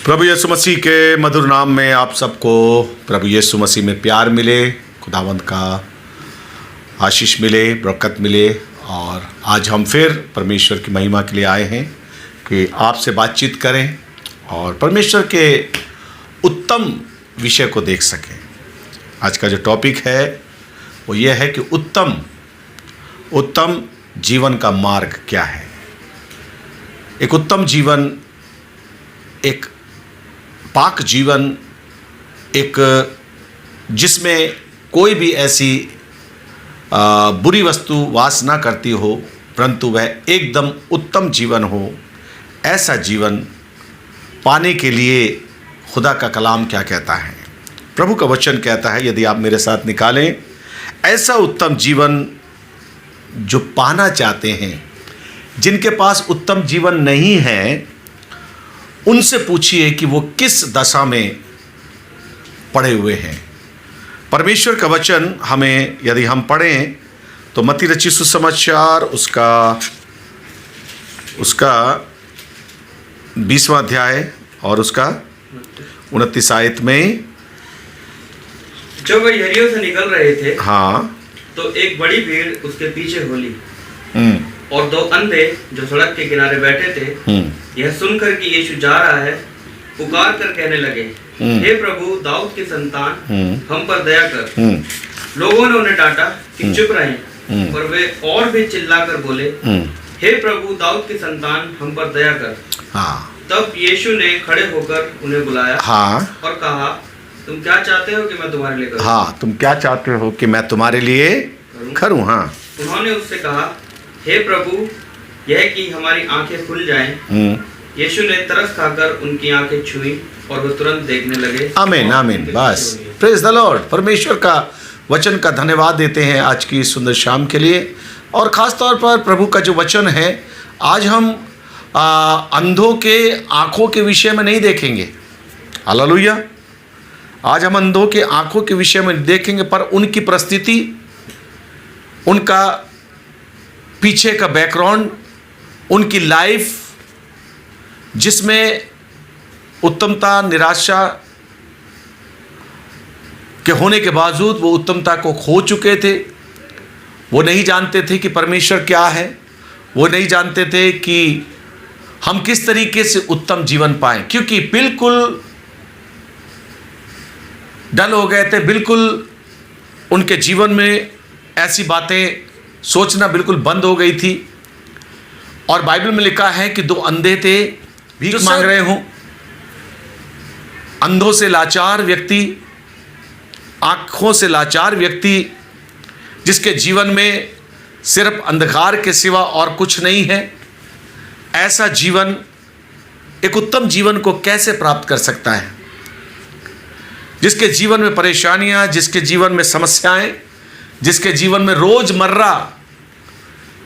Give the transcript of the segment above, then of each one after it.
प्रभु यीशु मसीह के मधुर नाम में आप सबको प्रभु यीशु मसीह में प्यार मिले, खुदावंद का आशीष मिले, बरकत मिले। और आज हम फिर परमेश्वर की महिमा के लिए आए हैं कि आपसे बातचीत करें और परमेश्वर के उत्तम विषय को देख सकें। आज का जो टॉपिक है वो ये है कि उत्तम जीवन का मार्ग क्या है। एक उत्तम जीवन, एक पाक जीवन, एक जिसमें कोई भी ऐसी बुरी वस्तु वास ना करती हो, परंतु वह एकदम उत्तम जीवन हो। ऐसा जीवन पाने के लिए खुदा का कलाम क्या कहता है? प्रभु का वचन कहता है, यदि आप मेरे साथ निकालें, ऐसा उत्तम जीवन जो पाना चाहते हैं, जिनके पास उत्तम जीवन नहीं है, उनसे पूछिए कि वो किस दशा में पड़े हुए हैं। परमेश्वर का वचन हमें यदि हम पढ़ें तो मत्ती रचित सुसमाचार उसका 20वां अध्याय और उसका 29 आयत में, जब वे यरीहो से निकल रहे थे, हाँ, तो एक बड़ी भीड़ उसके पीछे हो ली और दो अंधे जो सड़क के किनारे बैठे थे, यह सुनकर कि यीशु जा रहा है, पुकार कर कहने लगे, हे प्रभु, दाऊद की संतान, हम पर दया कर। लोगों ने उन्हें डांटा कि चुप रहें, पर वे और भी चिल्लाकर बोले, हे प्रभु, दाऊद की संतान, हम पर दया कर। तब यीशु ने खड़े होकर उन्हें बुलाया और कहा, तुम क्या चाहते हो कि मैं तुम्हारे लिए करूं? तुम क्या चाहते हो कि मैं तुम्हारे लिए करूं? उन्होंने उससे कहा, हे प्रभु, यह कि हमारी आंखें खुल जाएं। यीशु ने तरस खाकर उनकी आंखें छुई और वे तुरंत देखने लगे। आमीन, आमीन। बस, प्रेज द लॉर्ड। परमेश्वर का वचन का धन्यवाद देते हैं आज की सुंदर शाम के लिए। और ख़ास तौर पर प्रभु का जो वचन है, आज हम अंधों के आँखों के विषय में नहीं देखेंगे। हालेलुया। आज हम अंधों के आँखों के विषय में देखेंगे, पर उनकी परिस्थिति, उनका पीछे का बैकग्राउंड, उनकी लाइफ जिसमें उत्तमता, निराशा के होने के बावजूद वो उत्तमता को खो चुके थे। वो नहीं जानते थे कि परमेश्वर क्या है। वो नहीं जानते थे कि हम किस तरीके से उत्तम जीवन पाएं, क्योंकि बिल्कुल डल हो गए थे। बिल्कुल उनके जीवन में ऐसी बातें सोचना बिल्कुल बंद हो गई थी। और बाइबल में लिखा है कि दो अंधे थे, भीख मांग रहे हों। अंधों से लाचार व्यक्ति, आँखों से लाचार व्यक्ति, जिसके जीवन में सिर्फ अंधकार के सिवा और कुछ नहीं है, ऐसा जीवन एक उत्तम जीवन को कैसे प्राप्त कर सकता है? जिसके जीवन में परेशानियां, जिसके जीवन में समस्याएं, जिसके जीवन में रोजमर्रा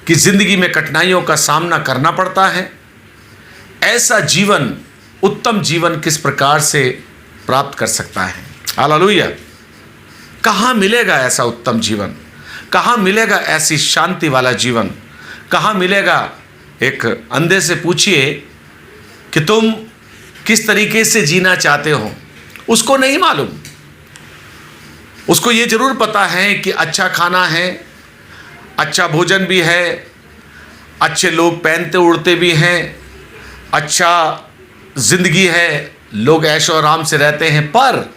की जिंदगी में कठिनाइयों का सामना करना पड़ता है, ऐसा जीवन, उत्तम जीवन किस प्रकार से प्राप्त कर सकता है? हालेलुया। कहाँ मिलेगा ऐसा उत्तम जीवन? कहाँ मिलेगा ऐसी शांति वाला जीवन? कहाँ मिलेगा? एक अंधे से पूछिए कि तुम किस तरीके से जीना चाहते हो, उसको नहीं मालूम। उसको ये जरूर पता है कि अच्छा खाना है, अच्छा भोजन भी है, अच्छे लोग पहनते उड़ते भी हैं, अच्छा जिंदगी है, लोग ऐशो आराम से रहते हैं। पर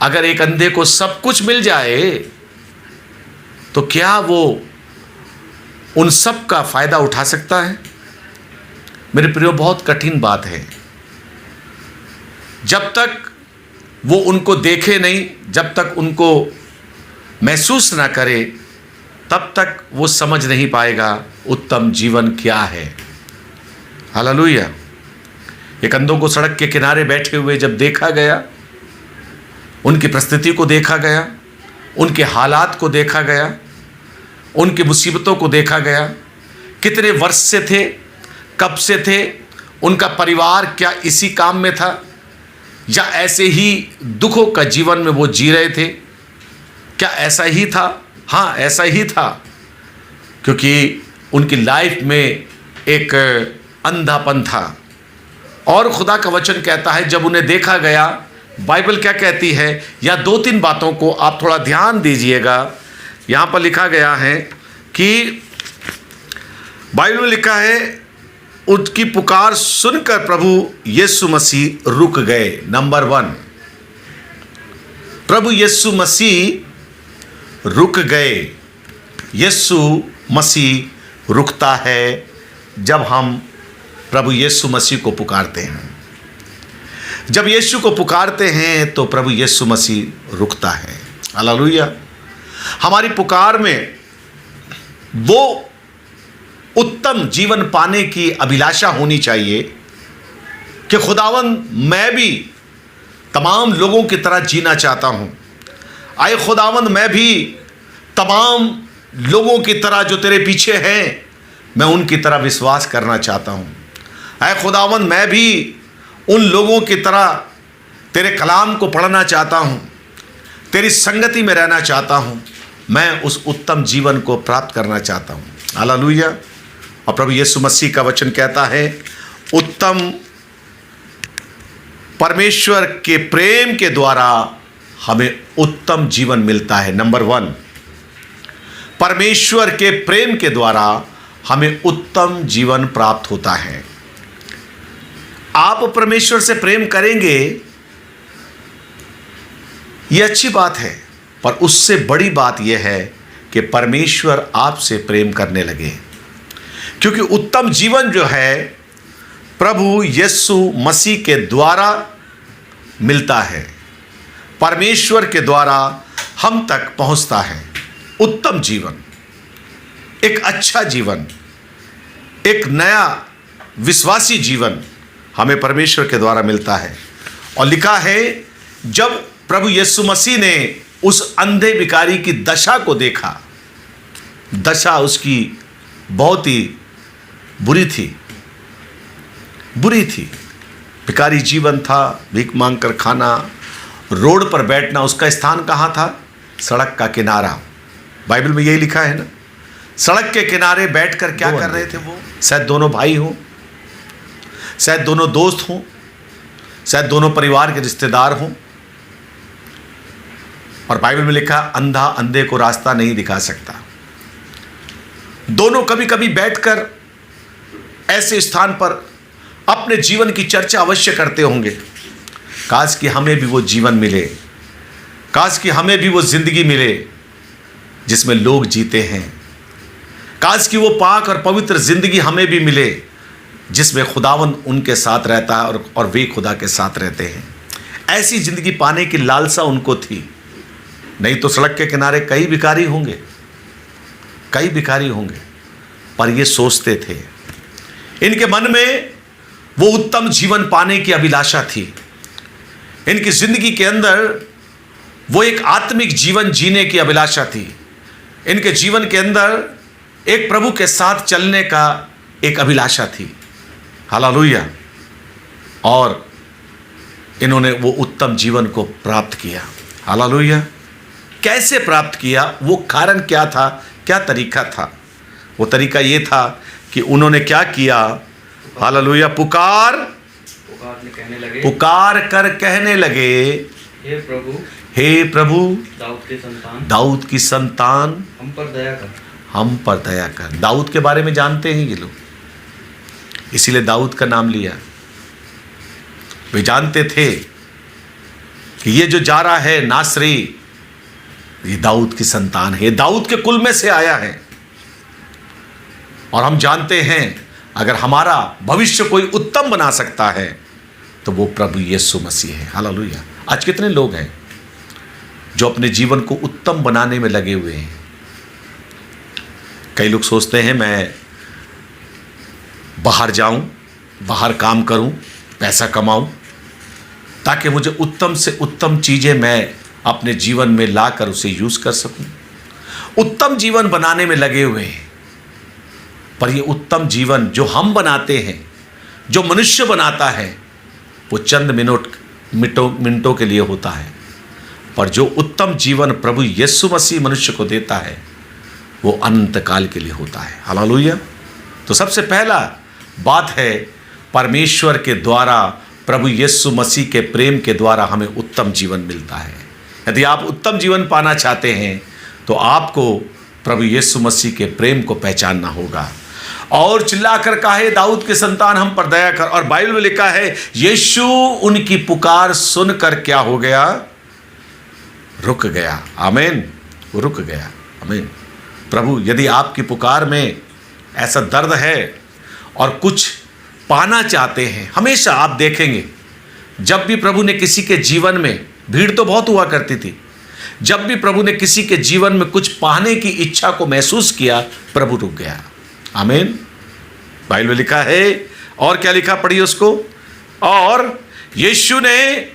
अगर एक अंधे को सब कुछ मिल जाए तो क्या वो उन सब का फायदा उठा सकता है? मेरे प्रियो, बहुत कठिन बात है। जब तक वो उनको देखे नहीं, जब तक उनको महसूस ना करे, तब तक वो समझ नहीं पाएगा उत्तम जीवन क्या है। हालेलुया। एक अंधों को सड़क के किनारे बैठे हुए जब देखा गया, उनकी परिस्थिति को देखा गया, उनके हालात को देखा गया, उनकी मुसीबतों को देखा गया, कितने वर्ष से थे, कब से थे, उनका परिवार क्या इसी काम में था या ऐसे ही दुखों का जीवन में वो जी रहे थे? क्या ऐसा ही था? हाँ, ऐसा ही था, क्योंकि उनकी लाइफ में एक अंधापन था, और खुदा का वचन कहता है जब उन्हें देखा गया, बाइबल क्या कहती है, या 2-3 बातों को आप थोड़ा ध्यान दीजिएगा। यहाँ पर लिखा गया है कि बाइबल में लिखा है उसकी पुकार सुनकर प्रभु यीशु मसीह रुक गए। नंबर 1, प्रभु यीशु मसीह रुक गए। यीशु मसीह रुकता है जब हम प्रभु यीशु मसीह को पुकारते हैं। जब यीशु को पुकारते हैं तो प्रभु यीशु मसीह रुकता है। हालेलुया। हमारी पुकार में वो उत्तम जीवन पाने की अभिलाषा होनी चाहिए कि खुदावंद मैं भी तमाम लोगों की तरह जीना चाहता हूँ। आए खुदावंद मैं भी तमाम लोगों की तरह जो तेरे पीछे हैं मैं उनकी तरह विश्वास करना चाहता हूँ। आए खुदावंद मैं भी उन लोगों की तरह तेरे कलाम को पढ़ना चाहता हूँ, तेरी संगति में रहना चाहता हूँ, मैं उस उत्तम जीवन को प्राप्त करना चाहता हूँ। हालेलुया। और प्रभु यीशु मसीह का वचन कहता है उत्तम परमेश्वर के प्रेम के द्वारा हमें उत्तम जीवन मिलता है। नंबर 1, परमेश्वर के प्रेम के द्वारा हमें उत्तम जीवन प्राप्त होता है। आप परमेश्वर से प्रेम करेंगे, यह अच्छी बात है, पर उससे बड़ी बात यह है कि परमेश्वर आपसे प्रेम करने लगे, क्योंकि उत्तम जीवन जो है प्रभु यीशु मसीह के द्वारा मिलता है। परमेश्वर के द्वारा हम तक पहुंचता है उत्तम जीवन, एक अच्छा जीवन, एक नया विश्वासी जीवन हमें परमेश्वर के द्वारा मिलता है। और लिखा है जब प्रभु यीशु मसीह ने उस अंधे भिखारी की दशा को देखा, दशा उसकी बहुत ही बुरी थी। भिखारी जीवन था, भीख मांग कर खाना, रोड पर बैठना। उसका स्थान कहाँ था? सड़क का किनारा। बाइबल में यही लिखा है ना, सड़क के किनारे बैठकर क्या कर रहे थे वो? शायद दोनों भाई हों, शायद दोनों दोस्त हों, शायद दोनों परिवार के रिश्तेदार हों। और बाइबल में लिखा अंधा अंधे को रास्ता नहीं दिखा सकता। दोनों कभी कभी बैठकर ऐसे स्थान पर अपने जीवन की चर्चा अवश्य करते होंगे। काश कि हमें भी वो जीवन मिले, काश कि हमें भी वो जिंदगी मिले जिसमें लोग जीते हैं। काश कि वो पाक और पवित्र जिंदगी हमें भी मिले जिसमें खुदावंद उनके साथ रहता है और वे खुदा के साथ रहते हैं। ऐसी जिंदगी पाने की लालसा उनको थी। नहीं तो सड़क के किनारे कई भिखारी होंगे, पर ये सोचते थे, इनके मन में वो उत्तम जीवन पाने की अभिलाषा थी। इनकी जिंदगी के अंदर वो एक आत्मिक जीवन जीने की अभिलाषा थी। इनके जीवन के अंदर एक प्रभु के साथ चलने का एक अभिलाषा थी। हालेलुया। और इन्होंने वो उत्तम जीवन को प्राप्त किया। हालेलुया। कैसे प्राप्त किया? वो कारण क्या था, क्या तरीका था? वो तरीका ये था कि उन्होंने क्या किया? हालेलुया। पुकार कर कहने लगे, हे प्रभु दाऊद की संतान हम पर दया कर। दाऊद के बारे में जानते हैं ये लोग, इसीलिए दाऊद का नाम लिया। वे जानते थे कि ये जो जा रहा है नासरी, ये दाऊद की संतान है, दाऊद के कुल में से आया है। और हम जानते हैं अगर हमारा भविष्य कोई उत्तम बना सकता है तो वो प्रभु यीशु मसीह है। हालेलुया। आज कितने लोग हैं जो अपने जीवन को उत्तम बनाने में लगे हुए हैं। कई लोग सोचते हैं मैं बाहर जाऊं, बाहर काम करूं, पैसा कमाऊं, ताकि मुझे उत्तम से उत्तम चीज़ें मैं अपने जीवन में लाकर उसे यूज़ कर सकूं। उत्तम जीवन बनाने में लगे हुए हैं, पर ये उत्तम जीवन जो हम बनाते हैं, जो मनुष्य बनाता है, वो चंद मिनटों के लिए होता है। पर जो उत्तम जीवन प्रभु यीशु मसीह मनुष्य को देता है वो अनंत काल के लिए होता है। हालेलुया। तो सबसे पहला बात है परमेश्वर के द्वारा, प्रभु यीशु मसीह के प्रेम के द्वारा हमें उत्तम जीवन मिलता है। यदि आप उत्तम जीवन पाना चाहते हैं तो आपको प्रभु यीशु मसीह के प्रेम को पहचानना होगा। और चिल्लाकर कहा है, दाऊद के संतान हम पर दया कर। और बाइबल में लिखा है, यीशु उनकी पुकार सुनकर क्या हो गया? रुक गया। आमीन, वो रुक गया। आमीन। प्रभु, यदि आपकी पुकार में ऐसा दर्द है और कुछ पाना चाहते हैं, हमेशा आप देखेंगे जब भी प्रभु ने किसी के जीवन में, भीड़ तो बहुत हुआ करती थी, जब भी प्रभु ने किसी के जीवन में कुछ पाने की इच्छा को महसूस किया, प्रभु रुक गया। आमीन। बाइबल में लिखा है, और क्या लिखा, पढ़िए उसको। और यीशु ने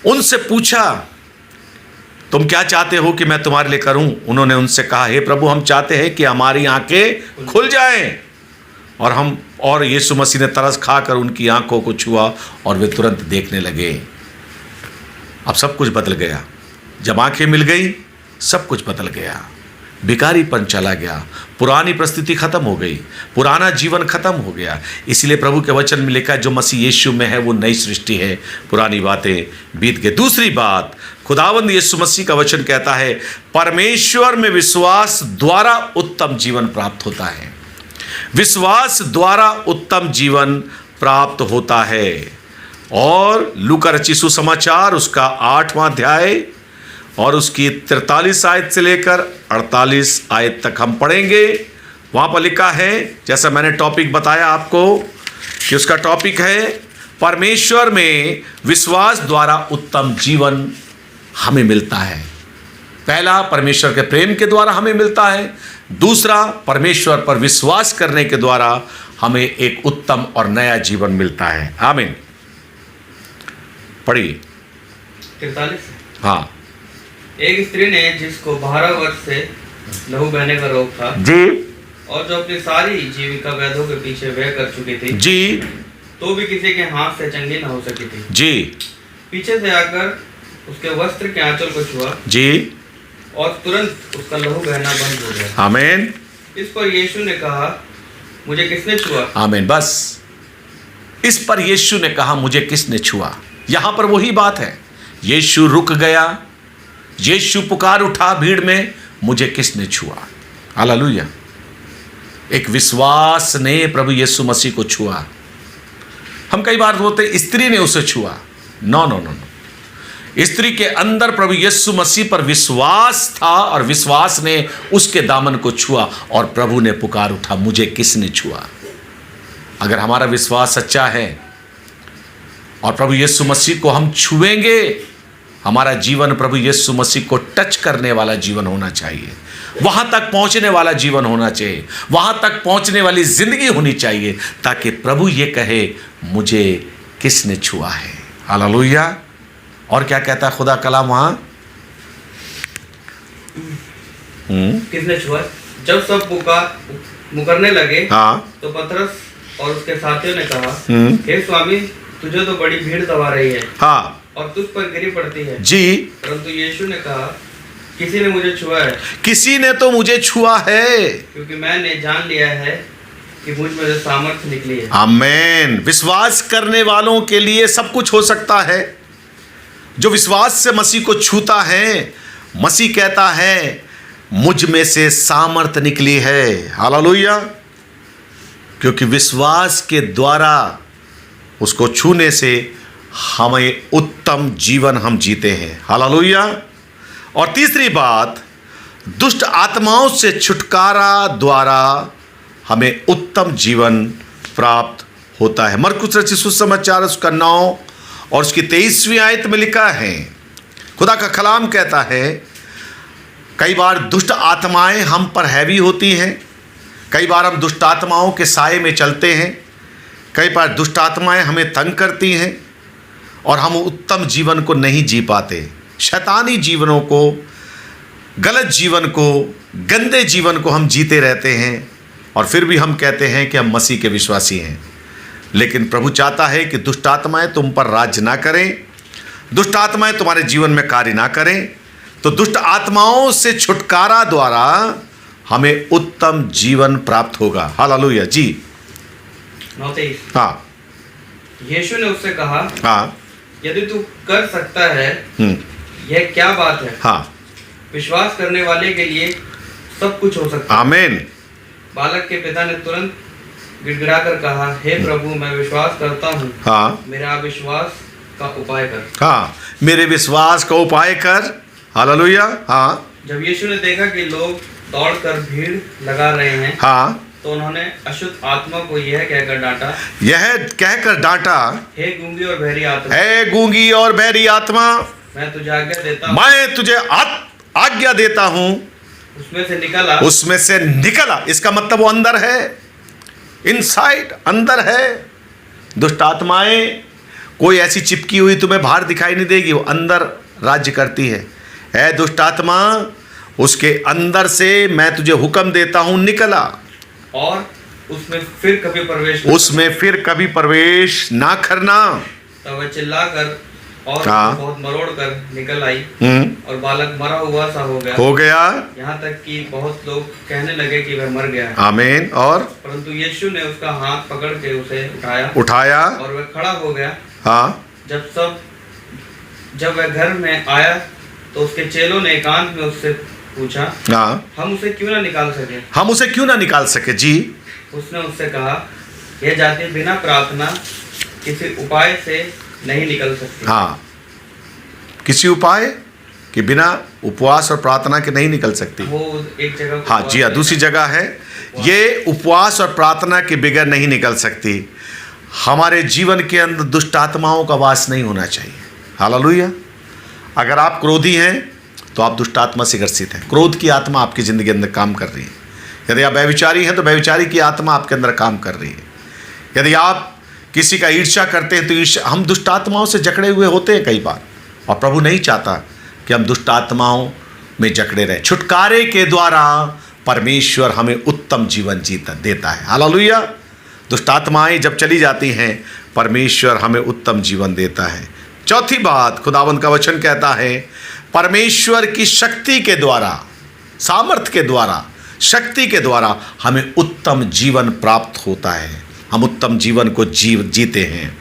उनसे पूछा, तुम क्या चाहते हो कि मैं तुम्हारे लिए करूं? उन्होंने उनसे कहा, हे प्रभु, हम चाहते हैं कि हमारी आंखें खुल जाएं। और यीशु मसीह ने तरस खाकर उनकी आंखों को छुआ और वे तुरंत देखने लगे। अब सब कुछ बदल गया। जब आंखें मिल गई, सब कुछ बदल गया। भिखारीपन चला गया, पुरानी परिस्थिति खत्म हो गई, पुराना जीवन खत्म हो गया। इसलिए प्रभु के वचन में लिखा है, जो मसीह यीशु में है वो नई सृष्टि है, पुरानी बातें बीत गई। दूसरी बात, खुदावंद यीशु मसीह का वचन कहता है, परमेश्वर में विश्वास द्वारा उत्तम जीवन प्राप्त होता है। विश्वास द्वारा उत्तम जीवन प्राप्त होता है। और लूका रचित सुसमाचार उसका 8वां अध्याय और उसकी 43 आयत से लेकर 48 आयत तक हम पढ़ेंगे। वहाँ पर लिखा है, जैसा मैंने टॉपिक बताया आपको कि उसका टॉपिक है, परमेश्वर में विश्वास द्वारा उत्तम जीवन हमें मिलता है। पहला, परमेश्वर के प्रेम के द्वारा हमें मिलता है। दूसरा, परमेश्वर पर विश्वास करने के द्वारा हमें एक उत्तम और नया जीवन मिलता है। आमीन। पढ़िए 43। हाँ। एक स्त्री ने, जिसको 12 वर्ष से लहू बहने का रोग था जी, और जो अपनी सारी जीविका वैद्यों के पीछे व्यय कर चुकी थी जी, तो भी किसी के हाथ से चंगी न हो सकी थी, जी, पीछे से आकर उसके वस्त्र के आंचल को छुआ जी, और तुरंत उसका लहू बहना बंद हो गया। आमीन। इस पर यीशु ने कहा, मुझे किसने छुआ? आमीन। बस इस पर यीशु ने कहा, मुझे किसने छुआ। यहां पर वही बात है, यीशु रुक गया, यीशु पुकार उठा भीड़ में, मुझे किसने छुआ। हालेलुया। एक विश्वास ने प्रभु यीशु मसीह को छुआ। हम कई बार बोलते स्त्री ने उसे छुआ। नो नो नो नो, स्त्री के अंदर प्रभु यीशु मसीह पर विश्वास था और विश्वास ने उसके दामन को छुआ और प्रभु ने पुकार उठा, मुझे किसने छुआ। अगर हमारा विश्वास सच्चा है और प्रभु यीशु मसीह को हम छुएंगे, हमारा जीवन प्रभु यीशु मसीह को टच करने वाला जीवन होना चाहिए, वहां तक पहुंचने वाला जीवन होना चाहिए, वहां तक पहुंचने वाली जिंदगी होनी चाहिए, ताकि प्रभु ये कहे, मुझे किसने छुआ है। हालेलुया। और क्या कहता है खुदा कलाम वहां? किसने छुआ? जब सब मुकरने लगे, हाँ, तो पतरस और उसके साथियों ने कहा, हे स्वामी, तुझे तो बड़ी भीड़ दबा रही है, हाँ, और तुझ पर गिरी पड़ती है। जी। परंतु यीशु ने कहा, किसी ने मुझे छुआ है, किसी ने तो मुझे छुआ है, क्योंकि मैंने जान लिया है कि मुझ में से सामर्थ्य निकली है। आमीन। विश्वास करने वालों के लिए सब कुछ हो सकता है। जो विश्वास से मसीह को छूता है, मसीह कहता है, मुझ में से सामर्थ्य निकली है। हालेलुया। क्योंकि विश्वास के द्वारा उसको छूने से हमें उत्तम जीवन हम जीते हैं। हालेलुया। और तीसरी बात, दुष्ट आत्माओं से छुटकारा द्वारा हमें उत्तम जीवन प्राप्त होता है। मरकुस रचित सुसमाचार उसका 9 और उसकी 23वीं आयत में लिखा है, खुदा का कलाम कहता है, कई बार दुष्ट आत्माएं हम पर हैवी होती हैं, कई बार हम दुष्ट आत्माओं के साए में चलते हैं, कई बार दुष्ट आत्माएं हमें तंग करती हैं और हम उत्तम जीवन को नहीं जी पाते। शैतानी जीवनों को, गलत जीवन को, गंदे जीवन को हम जीते रहते हैं और फिर भी हम कहते हैं कि हम मसीह के विश्वासी हैं। लेकिन प्रभु चाहता है कि दुष्ट आत्माएं तुम पर राज्य ना करें, दुष्ट आत्माएं तुम्हारे जीवन में कार्य ना करें। तो दुष्ट आत्माओं से छुटकारा द्वारा हमें उत्तम जीवन प्राप्त होगा। हालेलुया जी। 9:23। हाँ यीशु ने उससे कहा, हाँ यदि तू कर सकता है, हम्म, यह क्या बात है? हाँ विश्वास करने वाले के लिए सब कुछ हो सकता है। आमीन। बालक के पिता ने तुरंत गिड़गिड़ाकर कहा, हे प्रभु, मैं विश्वास करता हूँ, हाँ मेरा विश्वास का उपाय कर। हाँ, मेरे विश्वास का उपाय कर। हालेलुया। हाँ जब यीशु ने देखा कि लोग दौड़कर भीड़ लगा रहे हैं, हाँ, तो उन्होंने अशुद्ध आत्मा को यह कहकर डांटा, यह कहकर डांटा, हे गूंगी और बहरी आत्मा, है गूंगी और बहरी आत्मा, मैं तुझे आज्ञा देता हूँ, मैं तुझे आज्ञा देता हूं, उसमें से निकला। उसमें से निकला। इसका मतलब वो अंदर है, इनसाइड, अंदर है। दुष्ट आत्माएं कोई ऐसी चिपकी हुई तुम्हें बाहर दिखाई नहीं देगी, वो अंदर राज्य करती है। ऐ दुष्ट आत्मा, उसके अंदर से मैं तुझे हुक्म देता हूं, निकला, और उसमें फिर कभी प्रवेश ना करना। तब वह चिल्लाकर और हाँ। बहुत मरोड़ कर निकल आई, और बालक मरा हुआ सा हो गया। यहाँ तक कि बहुत लोग कहने लगे कि वह मर गया है। आमीन। और परंतु यीशु ने उसका हाथ पकड़ के उसे उठाया और वह खड़ा हो गया। हाँ। जब वह घर में आया तो उसके चेलों ने एकांत में उससे पूछा, हाँ, हम उसे क्यों ना निकाल सके? जी। उसने उससे कहा, यह जाति बिना प्रार्थना किसी उपाय से नहीं निकल सकती। हाँ, किसी उपाय के बिना, उपवास और प्रार्थना के नहीं निकल सकती। वो एक जगह, हाँ जी हाँ, दूसरी जगह है, ये उपवास और प्रार्थना के बगैर नहीं निकल सकती। हमारे जीवन के अंदर दुष्ट आत्माओं का वास नहीं होना चाहिए। हालेलुया। अगर आप क्रोधी हैं तो आप दुष्ट आत्मा से ग्रसित हैं। क्रोध की आत्मा आपकी ज़िंदगी के अंदर काम कर रही है। यदि आप व्यभिचारी हैं तो व्यभिचारी की आत्मा आपके अंदर काम कर रही है। यदि आप किसी का ईर्ष्या करते हैं तो ईर्ष्या, हम दुष्ट आत्माओं से जकड़े हुए होते हैं कई बार, और प्रभु नहीं चाहता कि हम दुष्ट आत्माओं में जकड़े रहें। छुटकारे के द्वारा परमेश्वर हमें उत्तम जीवन देता है। हालेलुया। दुष्ट आत्माएं जब चली जाती हैं, परमेश्वर हमें उत्तम जीवन देता है। चौथी बात, खुदावंद का वचन कहता है, परमेश्वर की शक्ति के द्वारा, सामर्थ्य के द्वारा, शक्ति के द्वारा हमें उत्तम जीवन प्राप्त होता है। हम उत्तम जीवन को जीते हैं।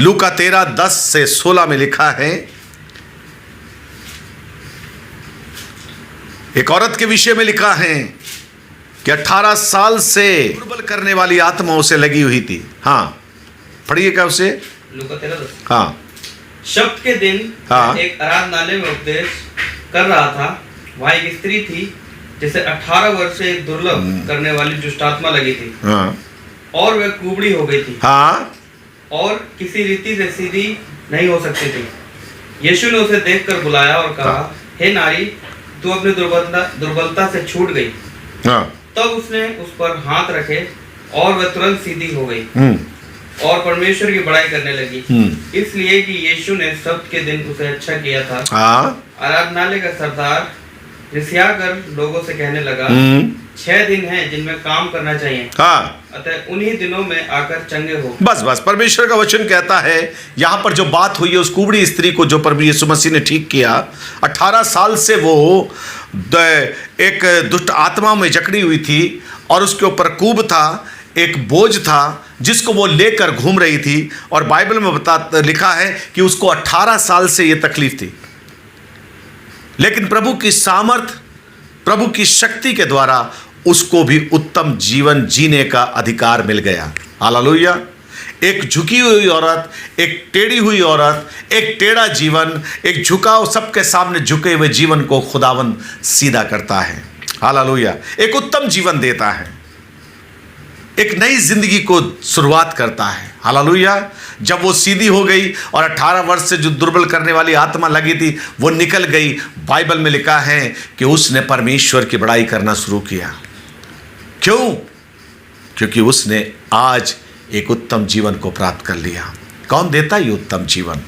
लूका 13:10-16 में लिखा है, एक औरत के विषय में लिखा है कि 18 साल से दुर्बल करने वाली आत्माओं से लगी हुई थी। हाँ, पढ़िए क्या उसे। लूका 13:10। हाँ। शब्द के दिन हाँ। एक आराधनालय में उपदेश कर रहा था। वहाँ एक स्त्री थी जिसे 18 वर्ष से दुर्लभ करने वाली दुष्टात्मा लगी थी। हाँ। और वह कुबड़ी हो गई थी। हाँ। और किसी रीति से सीधी नहीं हो सकती थी। यीशु ने उसे देखकर बुलाया और कहा, हे नारी, तू अपनी दुर्बलता से छूट गई। हाँ। तब उसने उस पर हाथ रखे और वह तुरंत सीधी हो गई और परमेश्वर की बड़ाई करने लगी, इसलिए कि यीशु ने सब्त के दिन उसे अच्छा किया था। आराधनालय का सरदार रिसियाकर लोगों से कहने लगा, 6 दिन हैं जिनमें काम करना चाहिए। हाँ। अतः उन्हीं दिनों में आकर चंगे हो। बस परमेश्वर का वचन कहता है, यहाँ पर जो बात हुई है उस कुबड़ी स्त्री को जो प्रभु यीशु मसीह ने ठीक किया। 18 साल से वो एक दुष्ट आत्मा में जकड़ी हुई थी और उसके ऊपर कुब था, एक बोझ था जिसको वो लेकर घूम रही थी। और बाइबल में लिखा है कि उसको 18 साल से ये तकलीफ थी, लेकिन प्रभु की सामर्थ, प्रभु की शक्ति के द्वारा उसको भी उत्तम जीवन जीने का अधिकार मिल गया। हालेलुया। एक झुकी हुई औरत, एक टेढ़ी हुई औरत, एक टेढ़ा जीवन, एक झुकाव, सबके सामने झुके हुए जीवन को खुदावंद सीधा करता है। हालेलुया। एक उत्तम जीवन देता है, एक नई जिंदगी को शुरुआत करता है। हालेलुया। जब वो सीधी हो गई और 18 वर्ष से जो दुर्बल करने वाली आत्मा लगी थी वो निकल गई, बाइबल में लिखा है कि उसने परमेश्वर की बड़ाई करना शुरू किया। क्यों? क्योंकि उसने आज एक उत्तम जीवन को प्राप्त कर लिया। कौन देता है ये उत्तम जीवन?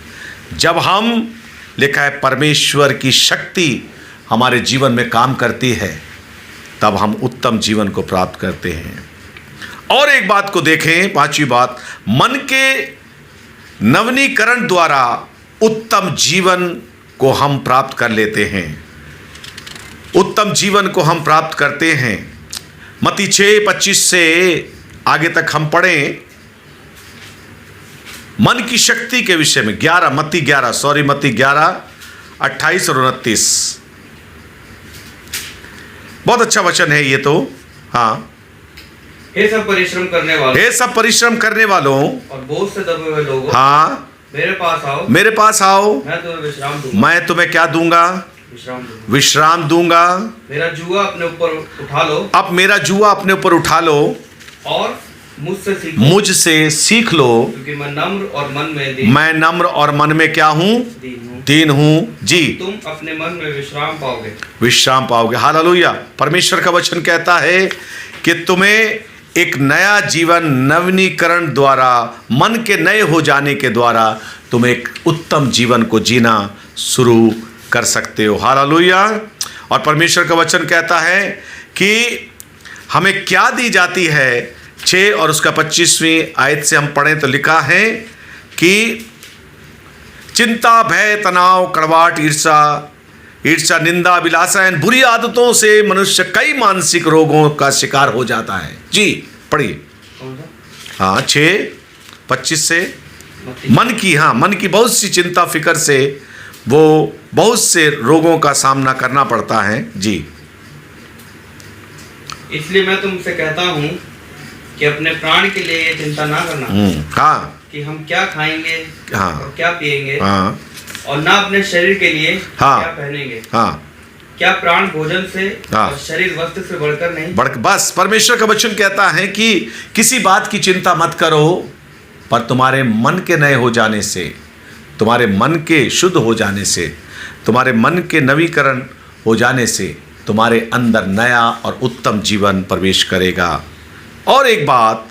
जब हम, लिखा है, परमेश्वर की शक्ति हमारे जीवन में काम करती है, तब हम उत्तम जीवन को प्राप्त करते हैं। और एक बात को देखें, 5वीं बात, मन के नवनीकरण द्वारा उत्तम जीवन को हम प्राप्त कर लेते हैं। उत्तम जीवन को हम प्राप्त करते हैं। मत्ती 6:25 से आगे तक हम पढ़ें मन की शक्ति के विषय में 11 मत्ती 11 28 और 29। बहुत अच्छा वचन है ये तो। हाँ, हे सब परिश्रम करने वालों, हे सब परिश्रम करने वालों और बोझ से दबे हुए लोगों, हाँ, मेरे पास आओ, मेरे पास आओ, मैं तुम्हें विश्राम दूंगा। मैं तुम्हें क्या दूंगा? विश्राम दूंगा। विश्राम दूंगा। मेरा जुआ अपने ऊपर उठा लो, अब मेरा जुआ अपने ऊपर उठा लो और मुझसे सीखो, मुझसे सीख लो, क्योंकि मैं नम्र और मन में दीन मैं नम्र और मन में क्या हूँ? हूँ। दीन हूँ जी। तुम अपने मन में विश्राम पाओगे। विश्राम पाओगे। हालेलुया। परमेश्वर का वचन कहता है कि तुम्हें एक नया जीवन नवीनीकरण द्वारा, मन के नए हो जाने के द्वारा तुम एक उत्तम जीवन को जीना शुरू कर सकते हो। हालेलुया। और परमेश्वर का वचन कहता है कि हमें क्या दी जाती है। 6 और उसका 25वीं आयत से हम पढ़ें तो लिखा है कि चिंता, भय, तनाव, कड़वाहट, ईर्ष्या, निंदा, अभिलाषा एवं बुरी आदतों से मनुष्य कई मानसिक रोगों का शिकार हो जाता है। जी पढ़िए। कौन सा? हाँ, 6:25 से मत्ती। मन की बहुत सी चिंता फिक्र से वो बहुत से रोगों का सामना करना पड़ता है। जी, इसलिए मैं तुमसे कहता हूँ कि अपने प्राण के लिए ये चिंता ना करना हाँ, कि हम क्या खाएंगे हाँ, और क्या पिएंगे, हाँ, और ना अपने शरीर के लिए हाँ, क्या पहनेंगे। हाँ, क्या प्राण भोजन से हाँ, और शरीर वस्त्र से बढ़कर नहीं। बस परमेश्वर का वचन कहता है कि किसी बात की चिंता मत करो, पर तुम्हारे मन के नए हो जाने से, तुम्हारे मन के शुद्ध हो जाने से, तुम्हारे मन के नवीकरण हो जाने से तुम्हारे अंदर नया और उत्तम जीवन प्रवेश करेगा। और एक बात,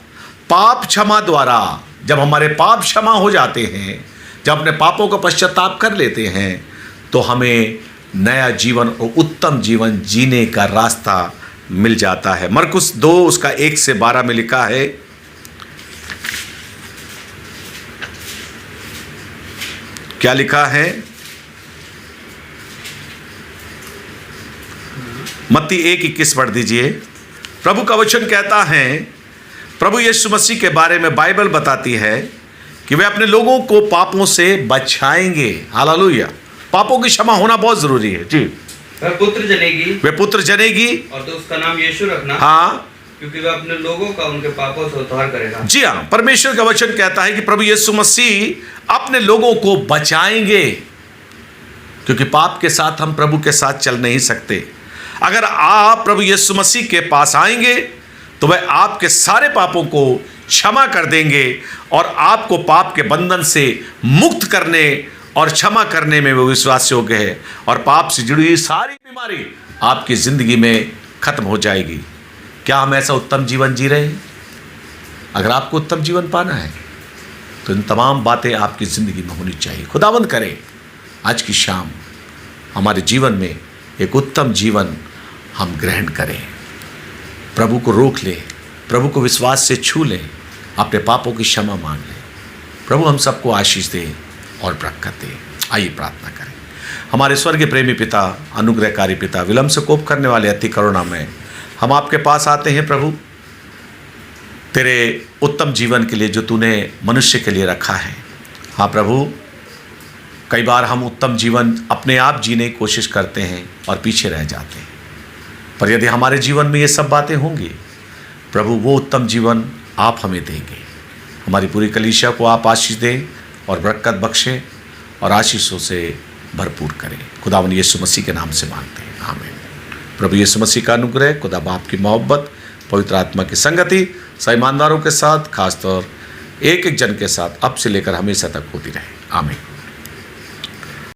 पाप क्षमा द्वारा, जब हमारे पाप क्षमा हो जाते हैं, जब अपने पापों का पश्चाताप कर लेते हैं, तो हमें नया जीवन और उत्तम जीवन जीने का रास्ता मिल जाता है। मरकुस 2 उसका 1 से 12 में लिखा है, क्या लिखा है? मत्ती 1:21 पढ़ दीजिए। प्रभु का वचन कहता है, प्रभु यीशु मसीह के बारे में बाइबल बताती है कि वे अपने लोगों को पापों से बचाएंगे। हालेलुया। पापों की क्षमा होना बहुत जरूरी है। जी, वह पुत्र जनेगी, वे पुत्र जनेगी, और तो उसका नाम यीशु रखना, हाँ, क्योंकि वह अपने लोगों का उनके पापों से उद्धार करेगा। जी हाँ, परमेश्वर का वचन कहता है कि प्रभु यीशु मसीह अपने लोगों को बचाएंगे, क्योंकि पाप के साथ हम प्रभु के साथ चल नहीं सकते। अगर आप प्रभु यीशु मसीह के पास आएंगे तो वह आपके सारे पापों को क्षमा कर देंगे और आपको पाप के बंधन से मुक्त करने और क्षमा करने में वो विश्वास योग्य है, और पाप से जुड़ी हुई सारी बीमारी आपकी जिंदगी में खत्म हो जाएगी। क्या हम ऐसा उत्तम जीवन जी रहे हैं? अगर आपको उत्तम जीवन पाना है तो इन तमाम बातें आपकी ज़िंदगी में होनी चाहिए। खुदावंद करे आज की शाम हमारे जीवन में एक उत्तम जीवन हम ग्रहण करें, प्रभु को रोक लें, प्रभु को विश्वास से छू लें, अपने पापों की क्षमा मांग लें। प्रभु हम सबको आशीष दे और बरकत दे। आइए प्रार्थना करें। हमारे स्वर्गीय प्रेमी पिता, अनुग्रहकारी पिता, विलम्ब से कोप करने वाले अति करुणा में हम आपके पास आते हैं प्रभु, तेरे उत्तम जीवन के लिए जो तूने मनुष्य के लिए रखा है। हाँ प्रभु, कई बार हम उत्तम जीवन अपने आप जीने की कोशिश करते हैं और पीछे रह जाते हैं, पर यदि हमारे जीवन में ये सब बातें होंगी प्रभु, वो उत्तम जीवन आप हमें देंगे। हमारी पूरी कलीसिया को आप आशीष दें और बरकत बख्शें और आशीषों से भरपूर करें। खुदावंद यीशु मसीह के नाम से मांगते हैं, आमीन। प्रभु यीशु मसीह का अनुग्रह, खुदा बाप की मोहब्बत, पवित्र आत्मा की संगति सभी ईमानदारों के साथ, खासतौर एक एक जन के साथ अब से लेकर हमेशा तक होती रहे, आमीन।